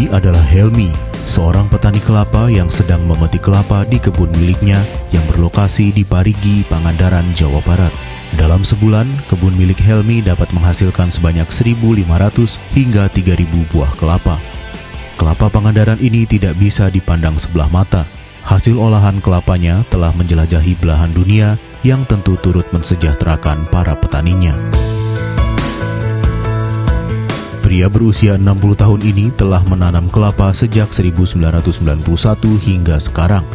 Ini adalah Helmi, seorang petani kelapa yang sedang memetik kelapa di kebun miliknya yang berlokasi di Parigi, Pangandaran, Jawa Barat. Dalam sebulan, kebun milik Helmi dapat menghasilkan sebanyak 1.500 hingga 3.000 buah kelapa. Kelapa Pangandaran ini tidak bisa dipandang sebelah mata. Hasil olahan kelapanya telah menjelajahi belahan dunia yang tentu turut mensejahterakan para petaninya. Pria berusia 60 tahun ini telah menanam kelapa sejak 1991 hingga sekarang.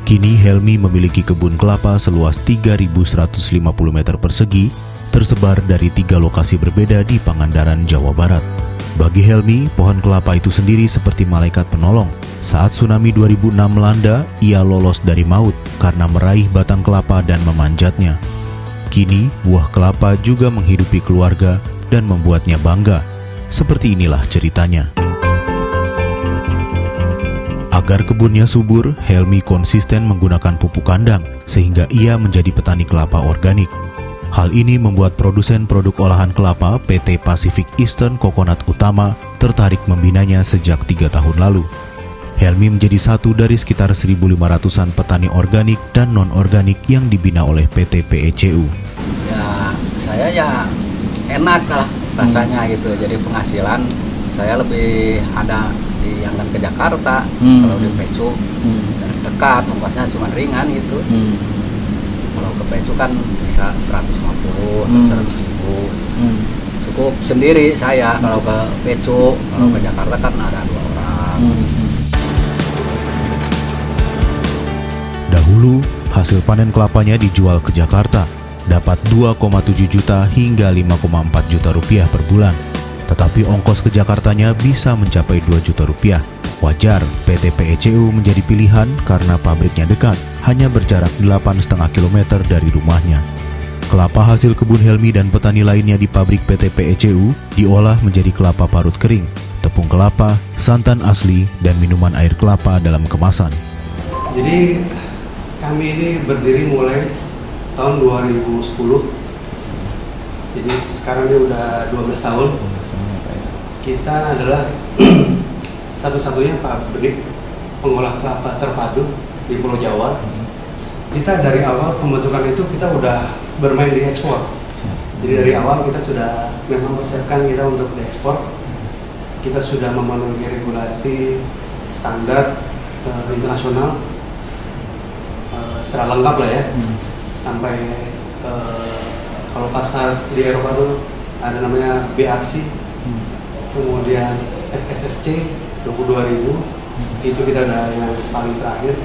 Kini Helmi memiliki kebun kelapa seluas 3.150 meter persegi, tersebar dari 3 lokasi berbeda di Pangandaran, Jawa Barat. Bagi Helmi, pohon kelapa itu sendiri seperti malaikat penolong. Saat tsunami 2006 melanda, ia lolos dari maut karena meraih batang kelapa dan memanjatnya. Kini, buah kelapa juga menghidupi keluarga dan membuatnya bangga. Seperti inilah ceritanya. Agar kebunnya subur, Helmi konsisten menggunakan pupuk kandang sehingga ia menjadi petani kelapa organik. Hal ini membuat produsen produk olahan kelapa PT Pacific Eastern Coconut Utama tertarik membinanya sejak 3 tahun lalu. Helmi menjadi satu dari sekitar 1.500-an petani organik dan non-organik yang dibina oleh PT PECU. Ya, saya enak lah rasanya gitu, jadi penghasilan saya lebih ada di yang ke Jakarta. Kalau di PECU dekat, ongkosnya cuma ringan gitu. Kalau ke PECU kan bisa 150 atau 100 ribu. Cukup sendiri saya kalau ke PECU. Kalau ke Jakarta kan ada 2 orang. Dahulu, hasil panen kelapanya dijual ke Jakarta, dapat 2,7 juta hingga 5,4 juta rupiah per bulan. Tetapi ongkos ke Jakartanya bisa mencapai 2 juta rupiah. Wajar PT PECU menjadi pilihan karena pabriknya dekat, hanya berjarak 8,5 km dari rumahnya. Kelapa hasil kebun Helmi dan petani lainnya di pabrik PT PECU diolah menjadi kelapa parut kering, tepung kelapa, santan asli, dan minuman air kelapa dalam kemasan. Jadi kami ini berdiri mulai tahun 2010. Jadi sekarang ini udah 12 tahun. Kita adalah satu-satunya pabrik pengolah kelapa terpadu di Pulau Jawa. Kita dari awal pembentukan itu kita udah bermain di ekspor. Jadi dari awal kita sudah memang persiapkan kita untuk diekspor. Kita sudah memenuhi regulasi standar internasional secara lengkap lah ya. Sampai kalau pasar di Eropa itu ada namanya BRC, kemudian FSSC 22.000, itu kita ada yang paling terakhir.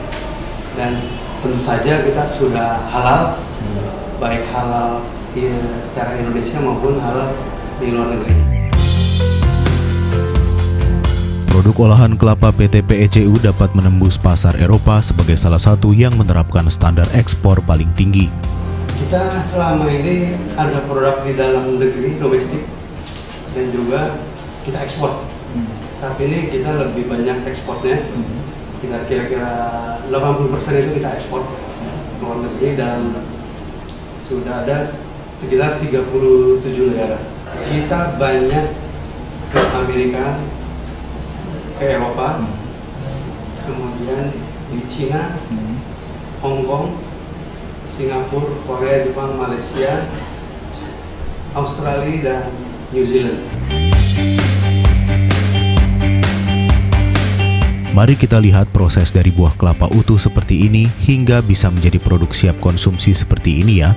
Dan tentu saja kita sudah halal, baik halal secara Indonesia maupun halal di luar negeri. Produk olahan kelapa PT PECU dapat menembus pasar Eropa sebagai salah satu yang menerapkan standar ekspor paling tinggi. Kita selama ini ada produk di dalam negeri, domestik, dan juga kita ekspor. Saat ini kita lebih banyak ekspornya, sekitar kira-kira 80% itu kita ekspor ke luar negeri, dan sudah ada sekitar 37 negara. Kita banyak ke Amerika, ke Eropa, kemudian di Cina, Hong Kong, Singapura, Korea, Jepang, Malaysia, Australia, dan New Zealand. Mari kita lihat proses dari buah kelapa utuh seperti ini hingga bisa menjadi produk siap konsumsi seperti ini ya.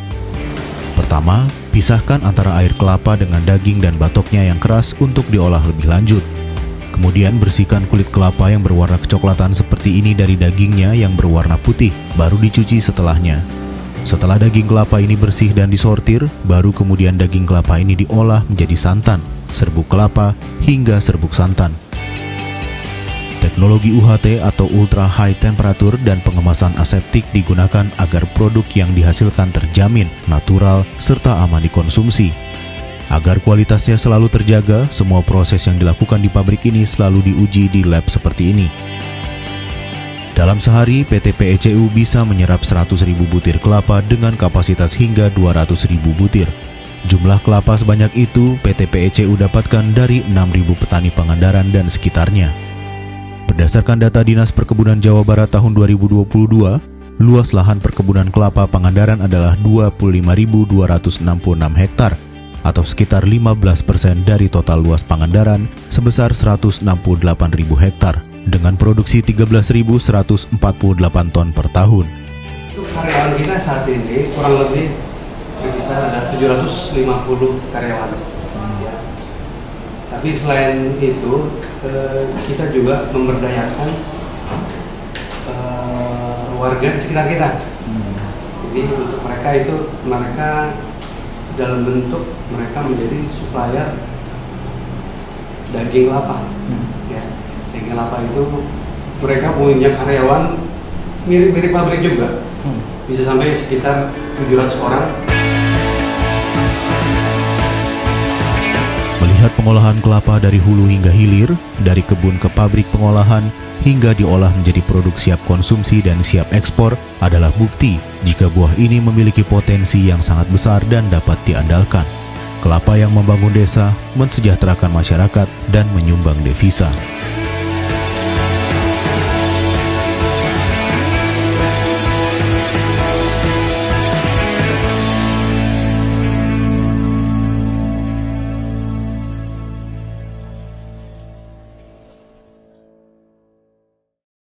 Pertama, pisahkan antara air kelapa dengan daging dan batoknya yang keras untuk diolah lebih lanjut. Kemudian bersihkan kulit kelapa yang berwarna kecoklatan seperti ini dari dagingnya yang berwarna putih, baru dicuci setelahnya. Setelah daging kelapa ini bersih dan disortir, baru kemudian daging kelapa ini diolah menjadi santan, serbuk kelapa, hingga serbuk santan. Teknologi UHT atau Ultra High Temperature dan pengemasan aseptik digunakan agar produk yang dihasilkan terjamin, natural, serta aman dikonsumsi. Agar kualitasnya selalu terjaga, semua proses yang dilakukan di pabrik ini selalu diuji di lab seperti ini. Dalam sehari, PT PECU bisa menyerap 100.000 butir kelapa dengan kapasitas hingga 200.000 butir. Jumlah kelapa sebanyak itu PT PECU dapatkan dari 6.000 petani Pangandaran dan sekitarnya. Berdasarkan data Dinas Perkebunan Jawa Barat tahun 2022, luas lahan perkebunan kelapa Pangandaran adalah 25.266 hektar atau sekitar 15% dari total luas Pangandaran sebesar 168.000 hektar dengan produksi 13.148 ton per tahun. Untuk karyawan kita saat ini kurang lebih berkisar ada 750 karyawan. Ya. Tapi selain itu kita juga memberdayakan warga di sekitar kita. Jadi untuk mereka dalam bentuk mereka menjadi supplier daging kelapa. Ya, daging kelapa itu mereka punya karyawan mirip-mirip pabrik juga. Bisa sampai sekitar 700 orang. Melihat pengolahan kelapa dari hulu hingga hilir, dari kebun ke pabrik pengolahan, hingga diolah menjadi produk siap konsumsi dan siap ekspor adalah bukti jika buah ini memiliki potensi yang sangat besar dan dapat diandalkan. Kelapa yang membangun desa, mensejahterakan masyarakat, dan menyumbang devisa.